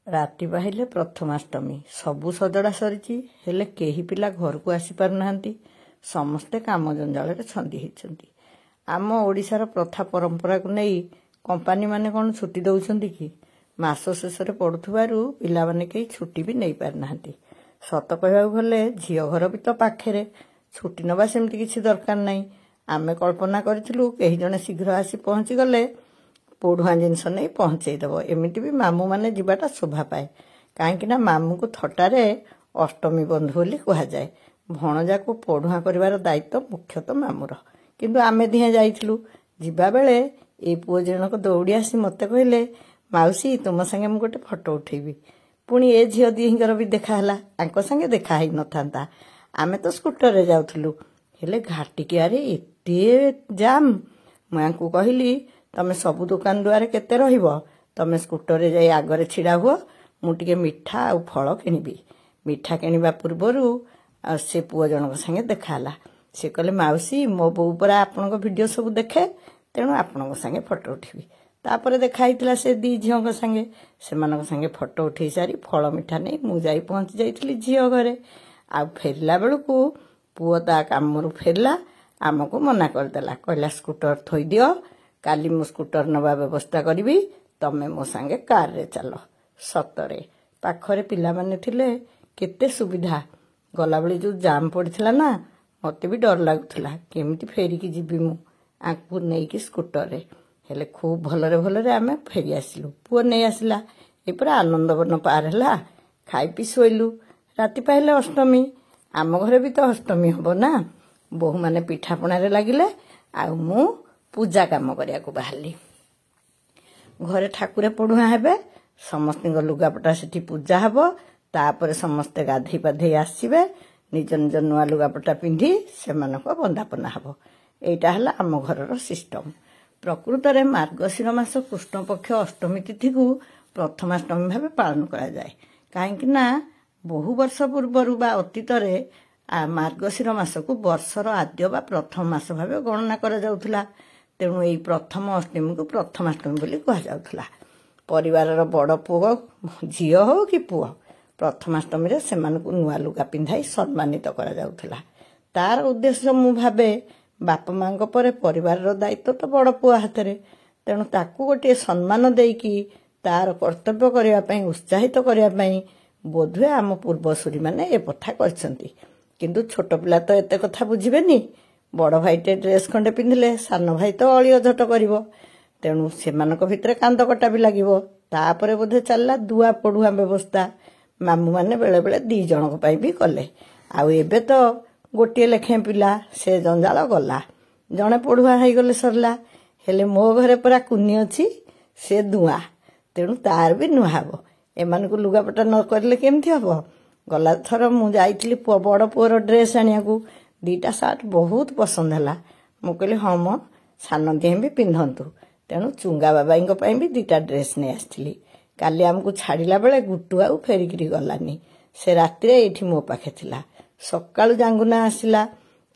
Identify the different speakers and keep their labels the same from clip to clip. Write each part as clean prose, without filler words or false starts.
Speaker 1: ରାତି ପାହିଲେ ପ୍ରଥମାଷ୍ଟମୀ। ସବୁ ସଜଡ଼ା ସରିଛି, ହେଲେ କେହି ପିଲା ଘରକୁ ଆସିପାରୁନାହାନ୍ତି। ସମସ୍ତେ କାମ ଜଞ୍ଜାଳରେ ଛନ୍ଦି ହେଇଛନ୍ତି। ଆମ ଓଡ଼ିଶାର ପ୍ରଥା ପରମ୍ପରାକୁ ନେଇ କମ୍ପାନୀମାନେ କ'ଣ ଛୁଟି ଦେଉଛନ୍ତି କି? ମାସ ଶେଷରେ ପଡ଼ୁଥିବାରୁ ପିଲାମାନେ କେହି ଛୁଟି ବି ନେଇପାରିନାହାନ୍ତି। ସତ କହିବାକୁ ଗଲେ ଝିଅ ଘର ବି ତ ପାଖରେ, ଛୁଟି ନେବା ସେମିତି କିଛି ଦରକାର ନାହିଁ। ଆମେ କଳ୍ପନା କରିଥିଲୁ କେହି ଜଣେ ଶୀଘ୍ର ଆସି ପହଞ୍ଚିଗଲେ ପୋଢ଼ୁଆଁ ଜିନିଷ ନେଇ ପହଞ୍ଚେଇଦେବ। ଏମିତି ବି ମାମୁଁମାନେ ଯିବାଟା ଶୋଭା ପାଏ, କାହିଁକିନା ମାମୁଁକୁ ଥଟ୍ଟାରେ ଅଷ୍ଟମୀ ବନ୍ଧୁ ବୋଲି କୁହାଯାଏ। ଭଣଜାକୁ ପୋଢ଼ୁଆଁ କରିବାର ଦାୟିତ୍ୱ ମୁଖ୍ୟତଃ ମାମୁଁର। କିନ୍ତୁ ଆମେ ଦିହେଁ ଯାଇଥିଲୁ। ଯିବାବେଳେ ଏଇ ପୁଅ ଜଣକ ଦୌଡ଼ି ଆସି ମୋତେ କହିଲେ, ମାଉସୀ ତୁମ ସାଙ୍ଗେ ମୁଁ ଗୋଟେ ଫଟୋ ଉଠେଇବି। ପୁଣି ଏ ଝିଅ ଦିହିଙ୍କର ବି ଦେଖା ହେଲା। ତାଙ୍କ ସାଙ୍ଗେ ଦେଖା ହେଇନଥାନ୍ତା। ଆମେ ତ ସ୍କୁଟରରେ ଯାଉଥିଲୁ, ହେଲେ ଘାଟିକିଆରେ ଏତେ ଜାମ୍। ମୁଁ ୟାଙ୍କୁ କହିଲି, ତମେ ସବୁ ଦୋକାନ ଦୁଆରେ କେତେ ରହିବ? ତମେ ସ୍କୁଟରରେ ଯାଇ ଆଗରେ ଛିଡ଼ା ହୁଅ, ମୁଁ ଟିକେ ମିଠା ଆଉ ଫଳ କିଣିବି। ମିଠା କିଣିବା ପୂର୍ବରୁ ସେ ପୁଅ ଜଣଙ୍କ ସାଙ୍ଗେ ଦେଖା ହେଲା। ସେ କହିଲେ, ମାଉସୀ ମୋ ବୋଉ ପରା ଆପଣଙ୍କ ଭିଡ଼ିଓ ସବୁ ଦେଖେ, ତେଣୁ ଆପଣଙ୍କ ସାଙ୍ଗେ ଫଟୋ ଉଠିବି। ତାପରେ ଦେଖା ହେଇଥିଲା ସେ ଦି ଝିଅଙ୍କ ସାଙ୍ଗେ। ସେମାନଙ୍କ ସାଙ୍ଗେ ଫଟୋ ଉଠେଇ ସାରି ଫଳ ମିଠା ନେଇ ମୁଁ ଯାଇ ପହଞ୍ଚି ଯାଇଥିଲି ଝିଅ ଘରେ। ଆଉ ଫେରିଲା ବେଳକୁ ପୁଅ ତା କାମରୁ ଫେରିଲା, ଆମକୁ ମନା କରିଦେଲା। କହିଲା, ସ୍କୁଟର ଥୋଇଦିଅ, କାଲି ମୁଁ ସ୍କୁଟର ନେବା ବ୍ୟବସ୍ଥା କରିବି, ତମେ ମୋ ସାଙ୍ଗେ କାରରେ ଚାଲ। ସତରେ ପାଖରେ ପିଲାମାନେ ଥିଲେ କେତେ ସୁବିଧା। ଗଲାବେଳେ ଯେଉଁ ଜାମ୍ ପଡ଼ିଥିଲା ନା, ମୋତେ ବି ଡର ଲାଗୁଥିଲା କେମିତି ଫେରିକି ଯିବି ମୁଁ ଆଙ୍କୁ ନେଇକି ସ୍କୁଟରରେ। ହେଲେ ଖୁବ୍ ଭଲରେ ଭଲରେ ଆମେ ଫେରି ଆସିଲୁ। ପୁଅ ନେଇ ଆସିଲା। ଏପରା ଆନନ୍ଦବନ ପାର ହେଲା। ଖାଇ ପିଇ ଶୋଇଲୁ। ରାତି ପାହିଲେ ଅଷ୍ଟମୀ। ଆମ ଘରେ ବି ତ ଅଷ୍ଟମୀ ହବ ନା। ବୋହୂମାନେ ପିଠାପଣାରେ ଲାଗିଲେ, ଆଉ ମୁଁ ପୂଜା କାମ କରିବାକୁ ବାହାରିଲି। ଘରେ ଠାକୁରେ ପୋଢ଼ୁଆଁ ହେବେ, ସମସ୍ତଙ୍କ ଲୁଗାପଟା ସେଠି ପୂଜା ହେବ। ତାପରେ ସମସ୍ତେ ଗାଧେଇ ପାଧେଇ ଆସିବେ, ନିଜ ନିଜ ନୂଆ ଲୁଗାପଟା ପିନ୍ଧି ସେମାନଙ୍କ ବନ୍ଦାପନା ହେବ। ଏଇଟା ହେଲା ଆମ ଘରର ସିଷ୍ଟମ। ପ୍ରକୃତରେ ମାର୍ଗଶିର ମାସ କୃଷ୍ଣପକ୍ଷ ଅଷ୍ଟମୀ ତିଥିକୁ ପ୍ରଥମାଷ୍ଟମୀ ଭାବେ ପାଳନ କରାଯାଏ। କାହିଁକି ନା ବହୁ ବର୍ଷ ପୂର୍ବରୁ ବା ଅତୀତରେ ମାର୍ଗଶିର ମାସକୁ ବର୍ଷର ଆଦ୍ୟ ବା ପ୍ରଥମ ମାସ ଭାବେ ଗଣନା କରାଯାଉଥିଲା। ତେଣୁ ଏଇ ପ୍ରଥମ ଅଷ୍ଟମୀକୁ ପ୍ରଥମାଷ୍ଟମୀ ବୋଲି କୁହାଯାଉଥିଲା। ପରିବାରର ବଡ଼ ପୁଅ ଝିଅ ହେଉ କି ପୁଅ, ପ୍ରଥମାଷ୍ଟମୀରେ ସେମାନଙ୍କୁ ନୂଆ ଲୁଗା ପିନ୍ଧାଇ ସମ୍ମାନିତ କରାଯାଉଥିଲା। ତାର ଉଦ୍ଦେଶ୍ୟ ମୁଁ ଭାବେ, ବାପା ମାଙ୍କ ପରେ ପରିବାରର ଦାୟିତ୍ୱ ତ ବଡ଼ ପୁଅ ହାତରେ। ତେଣୁ ତାକୁ ଗୋଟିଏ ସମ୍ମାନ ଦେଇକି ତାର କର୍ତ୍ତବ୍ୟ କରିବା ପାଇଁ, ଉତ୍ସାହିତ କରିବା ପାଇଁ ବୋଧହୁଏ ଆମ ପୂର୍ବସୂରୀମାନେ ଏ କଥା କରିଛନ୍ତି। କିନ୍ତୁ ଛୋଟ ପିଲା ତ ଏତେ କଥା ବୁଝିବେନି। ବଡ଼ ଭାଇଟେ ଡ୍ରେସ୍ ଖଣ୍ଡେ ପିନ୍ଧିଲେ ସାନ ଭାଇ ତ ଅଳି ଅଝଟ କରିବ। ତେଣୁ ସେମାନଙ୍କ ଭିତରେ କାନ୍ଦ କଟା ବି ଲାଗିବ। ତାପରେ ବୋଧେ ଚାଲିଲା ଦୁଆ ପୋଢ଼ୁଆଁ ବ୍ୟବସ୍ଥା। ମାମୁଁମାନେ ବେଳେବେଳେ 2 ଜଣଙ୍କ ପାଇଁ ବି କଲେ। ଆଉ ଏବେ ତ ଗୋଟିଏ ଲେଖାଏଁ ପିଲା, ସେ ଜଞ୍ଜାଳ ଗଲା। ଜଣେ ପୋଢ଼ୁଆଁ ହେଇଗଲେ ସରିଲା। ହେଲେ ମୋ ଘରେ ପରା କୁନି ଅଛି, ସେ ଦୁଆଁ। ତେଣୁ ତାର ବି ନୂଆ ହେବ। ଏମାନଙ୍କୁ ଲୁଗାପଟା ନ କରିଲେ କେମିତି ହେବ? ଗଲା ଥର ମୁଁ ଯାଇଥିଲି ବଡ଼ ପୁଅର ଡ୍ରେସ୍ ଆଣିବାକୁ। 2ଟା ସାର୍ଟ ବହୁତ ପସନ୍ଦ ହେଲା। ମୁଁ କହିଲି, ହଁ ମ, ସାନ ଦିହେଁ ବି ପିନ୍ଧନ୍ତୁ। ତେଣୁ ଚୁଙ୍ଗା ବାବାଇଙ୍କ ପାଇଁ ବି 2ଟା ଡ୍ରେସ୍ ନେଇ ଆସିଥିଲି। କାଲି ଆମକୁ ଛାଡ଼ିଲା ବେଳେ ଗୁଟୁ ଆଉ ଫେରିକିରି ଗଲାନି। ସେ ରାତିରେ ଏଇଠି ମୋ ପାଖେ ଥିଲା। ସକାଳୁ ଜାଙ୍ଗୁନା ଆସିଲା।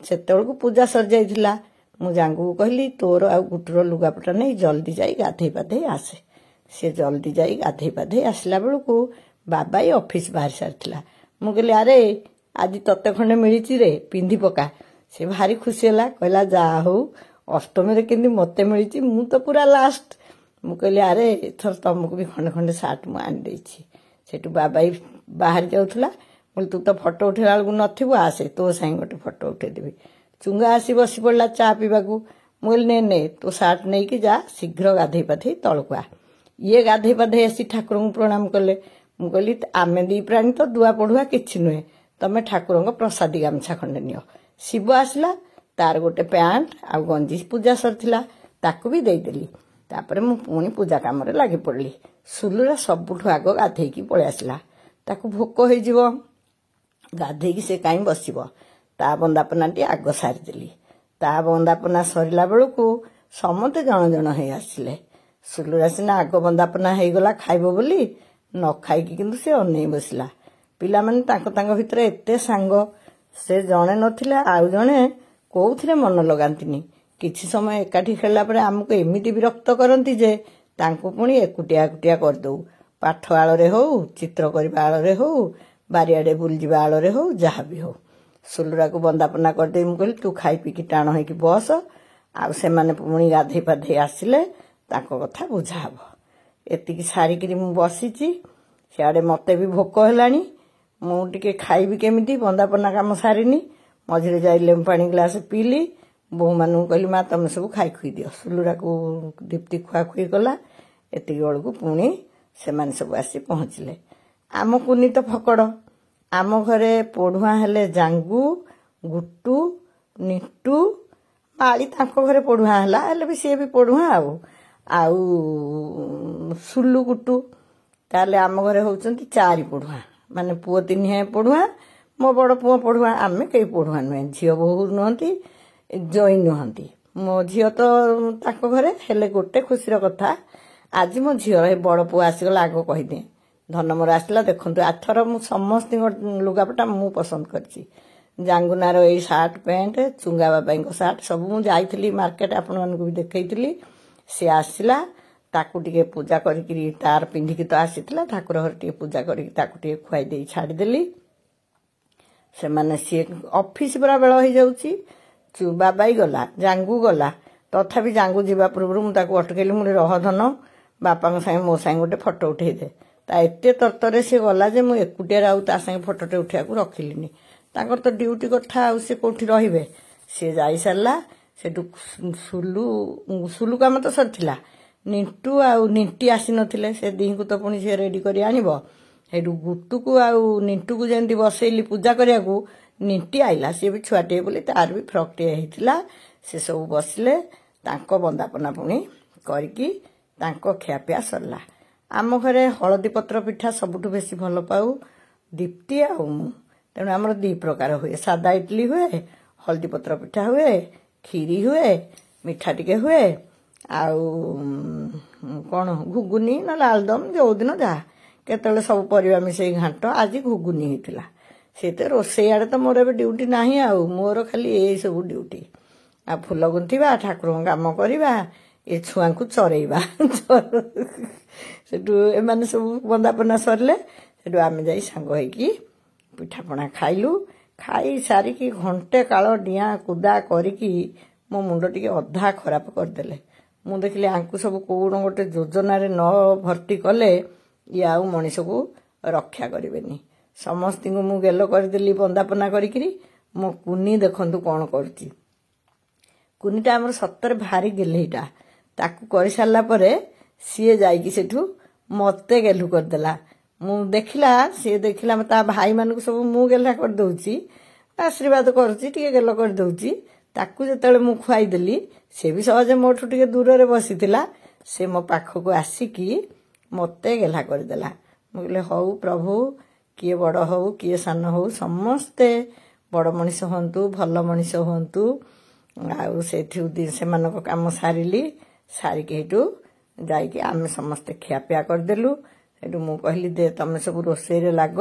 Speaker 1: ସେତେବେଳକୁ ପୂଜା ସରିଯାଇଥିଲା। ମୁଁ ଜାଙ୍ଗୁକୁ କହିଲି, ତୋର ଆଉ ଗୁଟୁର ଲୁଗାପଟା ନେଇ ଜଲ୍ଦି ଯାଇ ଗାଧେଇ ପାଧେଇ ଆସେ। ସେ ଜଲ୍ଦି ଯାଇ ଗାଧେଇ ପାଧେଇ ଆସିଲା ବେଳକୁ ବାବାଇ ଅଫିସ ବାହାରି ସାରିଥିଲା। ମୁଁ କହିଲି, ଆରେ ଆଜି ତତେ ଖଣ୍ଡେ ମିଳିଛି ରେ, ପିନ୍ଧି ପକା। ସେ ଭାରି ଖୁସି ହେଲା, କହିଲା, ଯାହା ହଉ ଅଷ୍ଟମୀରେ କେମିତି ମୋତେ ମିଳିଛି, ମୁଁ ତ ପୁରା ଲାଷ୍ଟ। ମୁଁ କହିଲି, ଆରେ ଏଥର ତମକୁ ବି ଖଣ୍ଡେ ଖଣ୍ଡେ ସାର୍ଟ ମୁଁ ଆଣିଦେଇଛି। ସେଠୁ ବାବାଇ ବାହାରି ଯାଉଥିଲା। ମୁଁ କହିଲି, ତୁ ତ ଫଟୋ ଉଠେଇଲା ବେଳକୁ ନଥିବୁ, ଆସେ ତୋ ସାଙ୍ଗେ ଗୋଟେ ଫଟୋ ଉଠେଇଦେବି। ଚୁଙ୍ଗା ଆସି ବସି ପଡ଼ିଲା ଚା ପିଇବାକୁ। ମୁଁ କହିଲି, ନେ ତୋ ସାର୍ଟ ନେଇକି ଯା, ଶୀଘ୍ର ଗାଧେଇ ପାଧେଇ ତଳକୁ ଆ। ଇଏ ଗାଧେଇ ପାଧେଇ ଆସି ଠାକୁରଙ୍କୁ ପ୍ରଣାମ କଲେ। ମୁଁ କହିଲି, ଆମେ 2 ପ୍ରାଣୀ ତ ଦୁଆ ପୋଢ଼ୁଆଁ କିଛି ନୁହେଁ, ତମେ ଠାକୁରଙ୍କ ପ୍ରସାଦୀ ଗାମୁଛା ଖଣ୍ଡେ ନିଅ। ଶିବ ଆସିଲା, ତାର ଗୋଟେ ପ୍ୟାଣ୍ଟ ଆଉ ଗଞ୍ଜି ପୂଜା ସରିଥିଲା, ତାକୁ ବି ଦେଇଦେଲି। ତାପରେ ମୁଁ ପୁଣି ପୂଜା କାମରେ ଲାଗି ପଡ଼ିଲି। ସୁଲୁରା ସବୁଠୁ ଆଗ ଗାଧେଇକି ପଳେଇ ଆସିଲା। ତାକୁ ଭୋକ ହେଇଯିବ, ଗାଧେଇକି ସେ କାହିଁ ବସିବ। ତା ବନ୍ଦାପନାଟି ଆଗ ସାରିଦେଲି। ତା ବନ୍ଦାପନା ସରିଲା ବେଳକୁ ସମସ୍ତେ ଜଣ ଜଣ ହେଇ ଆସିଲେ। ସୁଲୁରା ସିନା ଆଗ ବନ୍ଦାପନା ହେଇଗଲା ଖାଇବ ବୋଲି, ନ ଖାଇକି କିନ୍ତୁ ସେ ଅନେଇ ବସିଲା। ପିଲାମାନେ ତାଙ୍କ ଭିତରେ ଏତେ ସାଙ୍ଗ, ସେ ଜଣେ ନଥିଲେ ଆଉ ଜଣେ କୋଉଥିରେ ମନ ଲଗାନ୍ତିନି। କିଛି ସମୟ ଏକାଠି ଖେଳିଲା ପରେ ଆମକୁ ଏମିତି ବିରକ୍ତ କରନ୍ତି ଯେ ତାଙ୍କୁ ପୁଣି ଏକୁଟିଆ ଏକୁଟିଆ କରିଦେଉ। ପାଠ ଆଳରେ ହଉ ଚିତ୍ର କରିବା ଆଳରେ ହଉ ବାରିଆଡ଼େ ବୁଲିଯିବା ଆଳରେ ହଉ ଯାହା ବି ହଉ ସୁଲୁରାକୁ ବନ୍ଦାପନା କରିଦେଇ ମୁଁ କହିଲି ତୁ ଖାଇ ପିଇକି ଟାଣ ହେଇକି ବସ ଆଉ ସେମାନେ ପୁଣି ଗାଧେଇ ପାଧେଇ ଆସିଲେ ତାଙ୍କ କଥା ବୁଝା ହବ। ଏତିକି ସାରିକିରି ମୁଁ ବସିଛି। ସିଆଡ଼େ ମୋତେ ବି ଭୋକ ହେଲାଣି। ମୁଁ ଟିକେ ଖାଇବି କେମିତି ବନ୍ଦାପନା କାମ ସାରିନି। ମଝିରେ ଯାଇ ଲେମ୍ବୁ ପାଣି ଗ୍ଲାସ ପିଇଲି। ବୋହୂମାନଙ୍କୁ କହିଲି ମା ତମେ ସବୁ ଖାଇ ଖୁଇ ଦିଅ। ସୁଲୁରାକୁ ଦୀପ୍ତି ଖୁଆଖୁଇ କଲା। ଏତିକି ବେଳକୁ ପୁଣି ସେମାନେ ସବୁ ଆସି ପହଞ୍ଚିଲେ। ଆମ କୁନି ତ ଫକଡ଼। ଆମ ଘରେ ପଢ଼ୁଆଁ ହେଲେ ଜାଙ୍ଗୁ, ଗୁଟୁ, ନିଟୁ, ମାଳି ତାଙ୍କ ଘରେ ପଢ଼ୁଆଁ ହେଲା ହେଲେ ବି ସିଏ ବି ପଢ଼ୁଆଁ ଆଉ ସୁଲୁ ଗୁଟୁ ତାହେଲେ ଆମ ଘରେ ହେଉଛନ୍ତି 4 ପଢ଼ୁଆଁ। ମାନେ ପୁଅ 3 ପଢ଼ୁଆଁ, ମୋ ବଡ଼ ପୁଅ ପଢ଼ୁଆଁ, ଆମେ କେହି ପଢ଼ୁଆଁ ନୁହେଁ। ଝିଅ ବୋହୂ ନୁହନ୍ତି, ଜଇଁ ନୁହନ୍ତି। ମୋ ଝିଅ ତ ତାଙ୍କ ଘରେ ହେଲେ ଗୋଟେ ଖୁସିର କଥା ଆଜି ମୋ ଝିଅର ଏ ବଡ଼ ପୁଅ ଆସିଗଲା ଆଗ କହିଦିଏ ଧନ ମୋର ଆସିଲା ଦେଖନ୍ତୁ ଆଥର ମୁଁ ସମସ୍ତଙ୍କ ଲୁଗାପଟା ମୁଁ ପସନ୍ଦ କରିଛି। ଜାଙ୍ଗୁନାର ଏଇ ସାର୍ଟ ପ୍ୟାଣ୍ଟ, ଚୁଙ୍ଗା ବାବାଙ୍କ ସାର୍ଟ ସବୁ ମୁଁ ଯାଇଥିଲି ମାର୍କେଟ ଆପଣମାନଙ୍କୁ ବି ଦେଖେଇଥିଲି। ସେ ଆସିଲା ତାକୁ ଟିକେ ପୂଜା କରିକିରି ତାର ପିନ୍ଧିକି ତ ଆସିଥିଲା ଠାକୁର ଘରେ ଟିକେ ପୂଜା କରିକି ତାକୁ ଟିକେ ଖୁଆଇ ଦେଇ ଛାଡ଼ିଦେଲି। ସେମାନେ ସିଏ ଅଫିସ ପୁରା ବେଳ ହେଇଯାଉଛି। ବାବାଇ ଗଲା, ଜାଙ୍ଗୁ ଗଲା, ତଥାପି ଜାଙ୍ଗୁ ଯିବା ପୂର୍ବରୁ ମୁଁ ତାକୁ ଅଟକେଇଲି। ମୁଁ ରହ ଧନ ବାପାଙ୍କ ସାଙ୍ଗେ ମୋ ସାଙ୍ଗେ ଗୋଟେ ଫଟୋ ଉଠେଇଦେ। ତା ଏତେ ତରତରେ ସିଏ ଗଲା ଯେ ମୁଁ ଏକୁଟିଆରେ ଆଉ ତା ସାଙ୍ଗେ ଫଟୋଟେ ଉଠେଇବାକୁ ରଖିଲିନି। ତାଙ୍କର ତ ଡ୍ୟୁଟି କଥା ଆଉ ସେ କୋଉଠି ରହିବେ। ସିଏ ଯାଇସାରିଲା। ସେଠୁ ସୁଲୁ କାମ ତ ସରିଥିଲା। ନିଣ୍ଟୁ ଆଉ ନିଣ୍ଟି ଆସିନଥିଲେ। ସେ ଦିହିଙ୍କୁ ତ ପୁଣି ସେ ରେଡ଼ି କରି ଆଣିବ। ସେଇଠୁ ଗୁଟୁକୁ ଆଉ ନିଣ୍ଟୁକୁ ଯେମିତି ବସେଇଲି ପୂଜା କରିବାକୁ ନିଣ୍ଟି ଆଇଲା। ସିଏ ବି ଛୁଆଟିଏ ବୋଲି ତାର ବି ଫ୍ରକଟିଏ ହେଇଥିଲା। ସେ ସବୁ ବସିଲେ ତାଙ୍କ ବନ୍ଦାପନା ପୁଣି କରିକି ତାଙ୍କ ଖିଆପିଆ ସରିଲା। ଆମ ଘରେ ହଳଦୀ ପତ୍ର ପିଠା ସବୁଠୁ ବେଶୀ ଭଲ ପାଉ ଦୀପ୍ତି ଆଉ ମୁଁ। ତେଣୁ ଆମର 2 ପ୍ରକାର ହୁଏ। ସାଦା ଇଡଲି ହୁଏ, ହଳଦୀ ପତ୍ର ପିଠା ହୁଏ, କ୍ଷୀରି ହୁଏ, ମିଠା ଟିକେ ହୁଏ ଆଉ କ'ଣ ଘୁଗୁନି ନହେଲେ ଆଳୁଦମ ଯେଉଁଦିନ ଯାହା କେତେବେଳେ ସବୁ ପରିବା ମିଶେଇ ଘାଣ୍ଟ। ଆଜି ଘୁଗୁନି ହେଇଥିଲା। ସେତେ ରୋଷେଇ ଆଡ଼େ ତ ମୋର ଏବେ ଡ୍ୟୁଟି ନାହିଁ ଆଉ ମୋର ଖାଲି ଏଇସବୁ ଡ୍ୟୁଟି। ଆଉ ଫୁଲ ଗୁନ୍ଥିବା, ଠାକୁରଙ୍କ କାମ କରିବା, ଏ ଛୁଆଙ୍କୁ ଚରେଇବା। ସେଠୁ ଏମାନେ ସବୁ ବନ୍ଦାପନା ସରିଲେ। ସେଠୁ ଆମେ ଯାଇ ସାଙ୍ଗ ହେଇକି ପିଠାପଣା ଖାଇଲୁ। ଖାଇ ସାରିକି ଘଣ୍ଟେ କାଳ ଡିଆଁ କୁଦା କରିକି ମୋ ମୁଣ୍ଡ ଟିକେ ଅଧା ଖରାପ କରିଦେଲେ। ମୁଁ ଦେଖିଲି ଆଙ୍କୁ ସବୁ କୋଉଣ ଗୋଟେ ଯୋଜନାରେ ନ ଭର୍ତ୍ତି କଲେ ଇଏ ଆଉ ମଣିଷକୁ ରକ୍ଷା କରିବେନି। ସମସ୍ତଙ୍କୁ ମୁଁ ଗେଲ କରିଦେଲି ବନ୍ଦାପନା କରିକିରି। ମୋ କୁନି ଦେଖନ୍ତୁ କ'ଣ କରୁଛି। କୁନିଟା ଆମର ସତରେ ଭାରି ଗେହ୍ଲେଇଟା। ତାକୁ କରିସାରିଲା ପରେ ସିଏ ଯାଇକି ସେଠୁ ମୋତେ ଗେହ୍ଲୁ କରିଦେଲା। ମୁଁ ସିଏ ଦେଖିଲା ତା ଭାଇମାନଙ୍କୁ ସବୁ ମୁଁ ଗେହ୍ଲା କରିଦେଉଛି, ଆଶୀର୍ବାଦ କରୁଛି, ଟିକେ ଗେଲ କରିଦେଉଛି। ତାକୁ ଯେତେବେଳେ ମୁଁ ଖୁଆଇଦେଲି ସେ ବି ସହଜେ ମୋଠୁ ଟିକେ ଦୂରରେ ବସିଥିଲା। ସେ ମୋ ପାଖକୁ ଆସିକି ମୋତେ ଗେହ୍ଲା କରିଦେଲା। ମୁଁ କହିଲି ହଉ ପ୍ରଭୁ, କିଏ ବଡ଼ ହଉ କିଏ ସାନ ହଉ ସମସ୍ତେ ବଡ଼ ମଣିଷ ହୁଅନ୍ତୁ, ଭଲ ମଣିଷ ହୁଅନ୍ତୁ। ଆଉ ସେଇଠୁ ସେମାନଙ୍କ କାମ ସାରିଲି। ସାରିକି ସେଇଠୁ ଯାଇକି ଆମେ ସମସ୍ତେ ଖିଆପିଆ କରିଦେଲୁ। ସେଇଠୁ ମୁଁ କହିଲି ଦେ ତମେ ସବୁ ରୋଷେଇରେ ଲାଗ।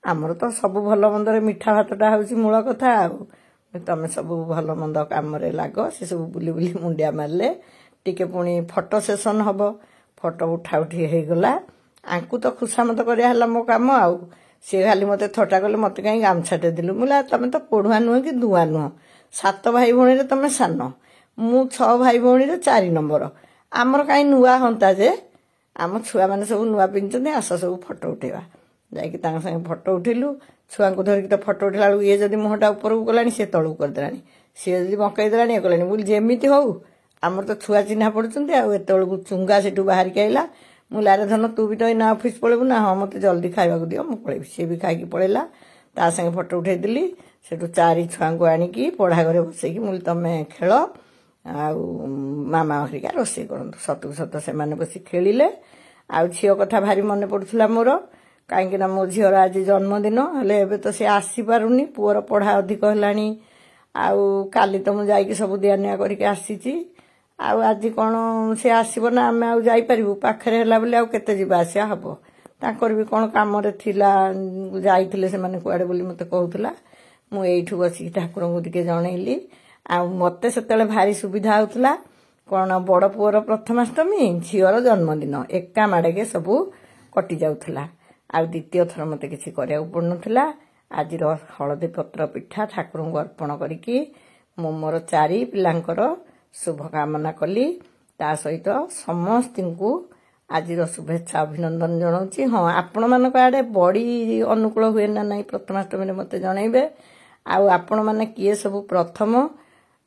Speaker 1: ଆମର ତ ସବୁ ଭଲ ମନ୍ଦରେ ମିଠା ଭାତଟା ହେଉଛି ମୂଳ କଥା। ଆଉ ତମେ ସବୁ ଭଲ ମନ୍ଦ କାମରେ ଲାଗ। ସେ ସବୁ ବୁଲି ବୁଲି ମୁଣ୍ଡିଆ ମାରିଲେ। ଟିକେ ପୁଣି ଫଟୋ ସେସନ୍ ହବ। ଫଟୋ ଉଠା ଉଠି ହେଇଗଲା। ଆଙ୍କୁ ତ ଖୁସାମତ କରିବା ହେଲା ମୋ କାମ। ଆଉ ସିଏ ଖାଲି ମୋତେ ଥଟ୍ଟା କଲେ ମୋତେ କାହିଁ ଗାମୁଛାଟେ ଦେଲୁ। ମୁଁ କହିଲି ତମେ ତ ପଢ଼ୁଆଁ ନୁହଁ କି ଧୂଆଁ ନୁହଁ। 7 ଭାଇ ଭଉଣୀରେ ତମେ ସାନ, ମୁଁ 6 ଭାଇ ଭଉଣୀରେ 4 ନମ୍ବର। ଆମର କାହିଁ ନୂଆ ହନ୍ତା ଯେ ଆମ ଛୁଆମାନେ ସବୁ ନୂଆ ପିନ୍ଧିଛନ୍ତି, ଆସ ସବୁ ଫଟୋ ଉଠେଇବା। ଯାଇକି ତାଙ୍କ ସାଙ୍ଗେ ଫଟୋ ଉଠେଇଲୁ। ଛୁଆଙ୍କୁ ଧରିକି ତ ଫଟୋ ଉଠେଇଲା ବେଳକୁ ଇଏ ଯଦି ମୁହଁଟା ଉପରକୁ କଲାଣି ସେ ତଳକୁ କରିଦେଲାଣି, ସିଏ ଯଦି ବଙ୍କେଇ ଦେଲାଣି ଇଏ କଲାଣି। ମୁଁ ଯେମିତି ହଉ ଆମର ତ ଛୁଆ ଚିହ୍ନା ପଡ଼ୁଛନ୍ତି। ଆଉ ଏତେବେଳକୁ ଚୁଙ୍ଗା ସେଠୁ ବାହାରିକି ଆଇଲା। ମୁଁ ଲାରେ ଧନ ତୁ ବି ତ ଏଇନା ଅଫିସ୍ ପଳେଇବୁ ନା? ହଁ ମୋତେ ଜଲ୍ଦି ଖାଇବାକୁ ଦିଅ, ମୁଁ ପଳେଇବି। ସିଏ ବି ଖାଇକି ପଳେଇଲା। ତା ସାଙ୍ଗେ ଫଟୋ ଉଠେଇଦେଲି। ସେଠୁ 4 ଛୁଆଙ୍କୁ ଆଣିକି ପଢ଼ା ଘରେ ବସେଇକି ମୁଁ କହିଲି ତମେ ଖେଳ ଆଉ ମାମା ହରିକା ରୋଷେଇ କରନ୍ତୁ। ସତକୁ ସତ ସେମାନେ ବସି ଖେଳିଲେ। ଆଉ ଝିଅ କଥା ଭାରି ମନେ ପଡ଼ୁଥିଲା ମୋର, କାହିଁକିନା ମୋ ଝିଅର ଆଜି ଜନ୍ମଦିନ। ହେଲେ ଏବେ ତ ସେ ଆସିପାରୁନି, ପୁଅର ପଢ଼ା ଅଧିକ ହେଲାଣି। ଆଉ କାଲି ତ ମୁଁ ଯାଇକି ସବୁ ଦିଆନିଆ କରିକି ଆସିଛି। ଆଉ ଆଜି କ'ଣ ସେ ଆସିବ ନା ଆମେ ଆଉ ଯାଇପାରିବୁ? ପାଖରେ ହେଲା ବୋଲି ଆଉ କେତେ ଯିବା ଆସିବା ହବ। ତାଙ୍କର ବି କ'ଣ କାମରେ ଥିଲା, ଯାଇଥିଲେ ସେମାନେ କୁଆଡ଼େ ବୋଲି ମୋତେ କହୁଥିଲା। ମୁଁ ଏଇଠୁ ବସିକି ଠାକୁରଙ୍କୁ ଟିକେ ଜଣେଇଲି। ଆଉ ମୋତେ ସେତେବେଳେ ଭାରି ସୁବିଧା ହେଉଥିଲା କ'ଣ, ବଡ଼ ପୁଅର ପ୍ରଥମାଷ୍ଟମୀ, ଝିଅର ଜନ୍ମଦିନ ଏକା ମାଡ଼କେ ସବୁ कटि जाउथला आ द्वितीय थर मते किछि करिया पड़नथला आजिर हळदी पत्र पिठा ठाकुर को अर्पण करिकी मु मोर 4 पिलांकर शुभ कामना कली ता सहित समस्त को आजिर शुभेच्छा अभिनंदन जनाऊँगी। हाँ आपण मान आड़े बड़ी अनुकूल हुए ना नहीं प्रथमाष्टमी मत जनइबे आपण मैंने किए सब प्रथम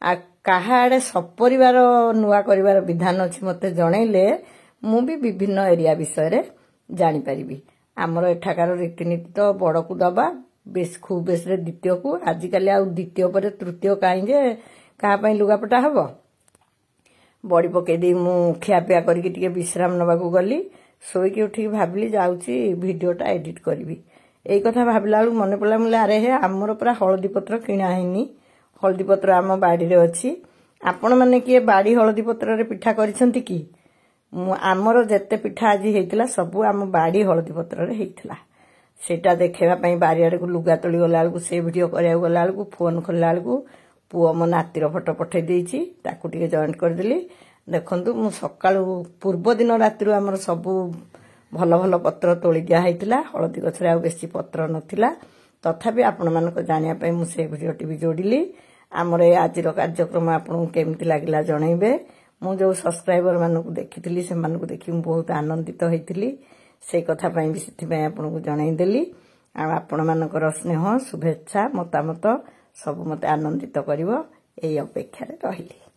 Speaker 1: आ कहा आड़े सपरिवार नुआ करिवार विधान अच्छी मत जनइले मु भी विभिन्न एरिया विषय जानी पारिबी। आमर एठाकार रीतिनीति तो बड़ को दबा बेस खूब बेस द्वितीय को आजिकल आ द्वितीय पर तृतीय कहीं जे क्या लुगापटा हम बड़ी पकईदे मु खियापिया करके विश्राम नवाक गली शोक उठिक भाविली जाऊँगी भिडटा एडिट करी यही कथा भाविला बेलू मन पड़ा मुझे अरे हे आमर पूरा हलदी पत्र किणा है हलदी पत्र आम बाड़ी अच्छी आपण मैंने किए बाड़ी हलदी पत्र पिठा करिसेंती कि आमर जेते पिठा आज होता सबू आम बाड़ी हलदी पत्र होता सेटा देखेवाई बारियाड़ को लुगा तोली गला बेलू से भिड करा गला बेलू फोन खोलला बेलू पुओ मो नातीर फोटो पठे देछि ताकू टिके जॉइंट करदेली देखंतु मु सकाळु पूर्व दिन रातिर आमर सबू भल भल पत्र तोली दिया हैतिला हलदी गछरे आ बेसी पत्र नथिला तथापि आपण मानको जानिया पई मु से भिडियोटी भी जोडिली आमर ए आजिर कार्यक्रम आपन केमति लागिला जणैबे मु जो सब्सक्राइबर मानको देखिथिली से मानको देखि मु बहुत आनंदित होइथिली से कथा पई भी सिथि पई आपन को जणै देली आ आपण मानकर स्नेह शुभेच्छा मतामत सब मते आनंदित करिवो एई अपेक्षा रे रहिली।